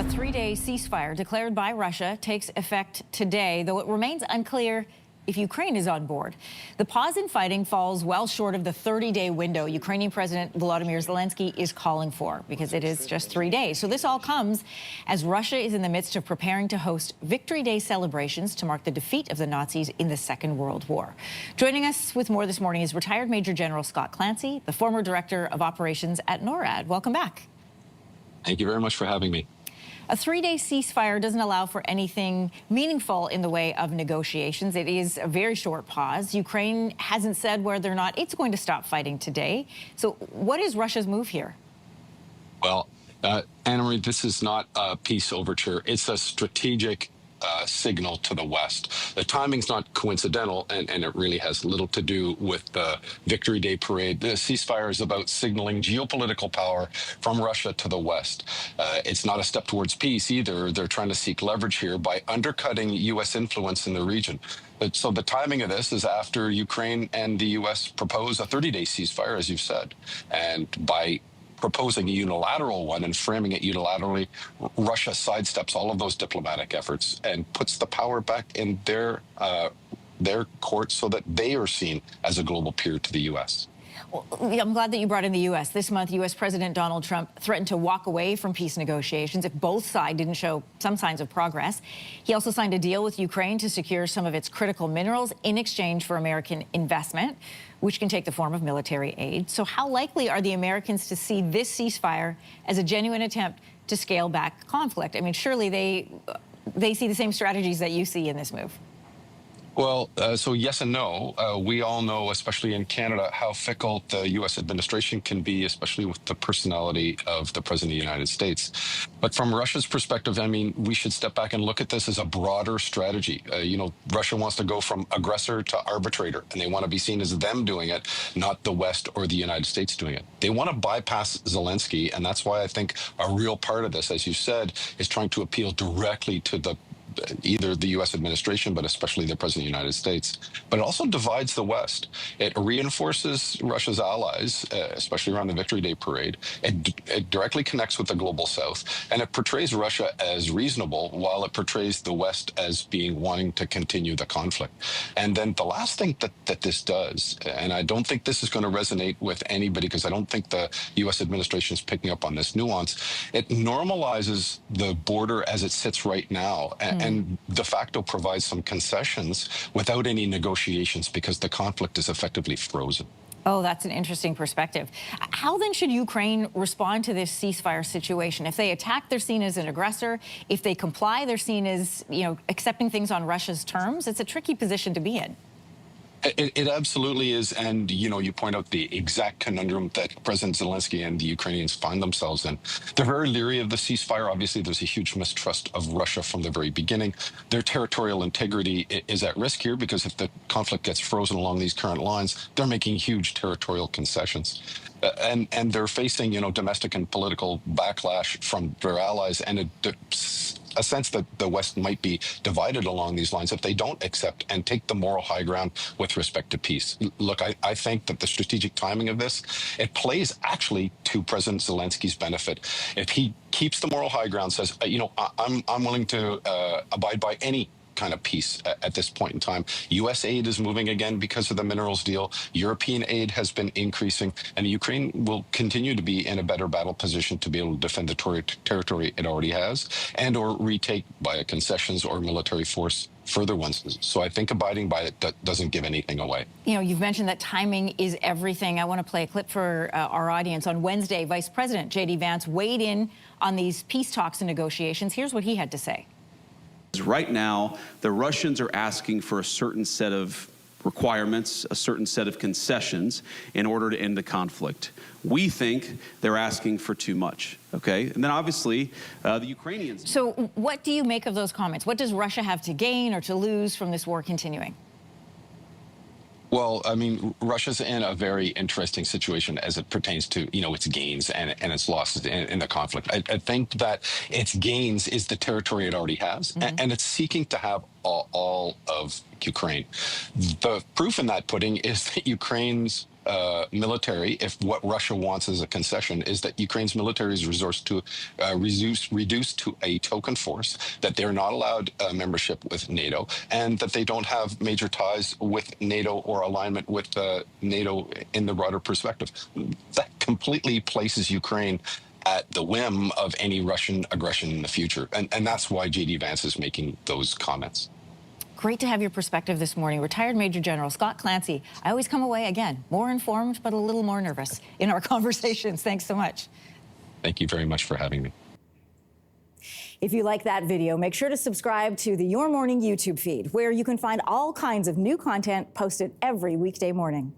A three-day ceasefire declared by Russia takes effect today, though it remains unclear if Ukraine is on board. The pause in fighting falls well short of the 30-day window Ukrainian President Volodymyr Zelensky is calling for, because it is just 3 days. So this all comes as Russia is in the midst of preparing to host Victory Day celebrations to mark the defeat of the Nazis in the Second World War. Joining us with more this morning is retired Major General Scott Clancy, the former Director of Operations at NORAD. Welcome back. Thank you very much for having me. A three-day ceasefire doesn't allow for anything meaningful in the way of negotiations. It is a very short pause. Ukraine hasn't said whether or not it's going to stop fighting today. So what is Russia's move here? Well, Anne-Marie, this is not a peace overture. It's a strategic signal to the West. The timing's not coincidental, and it really has little to do with the Victory Day parade. The ceasefire is about signaling geopolitical power from Russia to the West. It's not a step towards peace either. They're trying to seek leverage here by undercutting U.S. influence in the region. So the timing of this is after Ukraine and the U.S. propose a 30-day ceasefire, as you've said. And by proposing a unilateral one and framing it unilaterally, Russia sidesteps all of those diplomatic efforts and puts the power back in their courts so that they are seen as a global peer to the U.S. Well, I'm glad that you brought in the U.S. This month, U.S. President Donald Trump threatened to walk away from peace negotiations if both sides didn't show some signs of progress. He also signed a deal with Ukraine to secure some of its critical minerals in exchange for American investment, which can take the form of military aid. So how likely are the Americans to see this ceasefire as a genuine attempt to scale back conflict? I mean, surely they see the same strategies that you see in this move. Well, so yes and no. We all know, especially in Canada, how fickle the U.S. administration can be, especially with the personality of the President of the United States. But from Russia's perspective, I mean, we should step back and look at this as a broader strategy. Russia wants to go from aggressor to arbitrator, and they want to be seen as them doing it, not the West or the United States doing it. They want to bypass Zelensky, and that's why I think a real part of this, as you said, is trying to appeal directly to either the U.S. administration, but especially the President of the United States. But it also divides the West. It reinforces Russia's allies, especially around the Victory Day parade. It directly connects with the global South, and it portrays Russia as reasonable while it portrays the West as wanting to continue the conflict. And then the last thing that this does, and I don't think this is going to resonate with anybody because I don't think the U.S. administration is picking up on this nuance, it normalizes the border as it sits right now. And de facto provides some concessions without any negotiations because the conflict is effectively frozen. Oh, that's an interesting perspective. How then should Ukraine respond to this ceasefire situation? If they attack, they're seen as an aggressor. If they comply, they're seen as, accepting things on Russia's terms. It's a tricky position to be in. It absolutely is. And, you point out the exact conundrum that President Zelensky and the Ukrainians find themselves in. They're very leery of the ceasefire. Obviously, there's a huge mistrust of Russia from the very beginning. Their territorial integrity is at risk here because if the conflict gets frozen along these current lines, they're making huge territorial concessions. And they're facing, domestic and political backlash from their allies and a sense that the West might be divided along these lines if they don't accept and take the moral high ground with respect to peace. Look, I think that the strategic timing of this, it plays actually to President Zelensky's benefit. If he keeps the moral high ground, says, I'm willing to abide by any kind of peace at this point in time. U.S. aid is moving again because of the minerals deal. European aid has been increasing, and Ukraine will continue to be in a better battle position to be able to defend the territory it already has and or retake by concessions or military force further ones. So I think abiding by it doesn't give anything away. You've mentioned that timing is everything. I want to play a clip for our audience. On Wednesday, Vice President J.D. Vance weighed in on these peace talks and negotiations. Here's what he had to say. Right now, the Russians are asking for a certain set of requirements, a certain set of concessions in order to end the conflict. We think they're asking for too much, okay? And then obviously, the Ukrainians... So what do you make of those comments? What does Russia have to gain or to lose from this war continuing? Well, I mean, Russia's in a very interesting situation as it pertains to, its gains and its losses in the conflict. I think that its gains is the territory it already has, and it's seeking to have all of Ukraine. The proof in that pudding is that Ukraine's military, if what Russia wants as a concession is that Ukraine's military is reduced to a token force, that they're not allowed membership with NATO, and that they don't have major ties with NATO or alignment with NATO in the broader perspective. That completely places Ukraine at the whim of any Russian aggression in the future. And that's why J.D. Vance is making those comments. Great to have your perspective this morning. Retired Major General Scott Clancy. I always come away, again, more informed, but a little more nervous in our conversations. Thanks so much. Thank you very much for having me. If you like that video, make sure to subscribe to the Your Morning YouTube feed, where you can find all kinds of new content posted every weekday morning.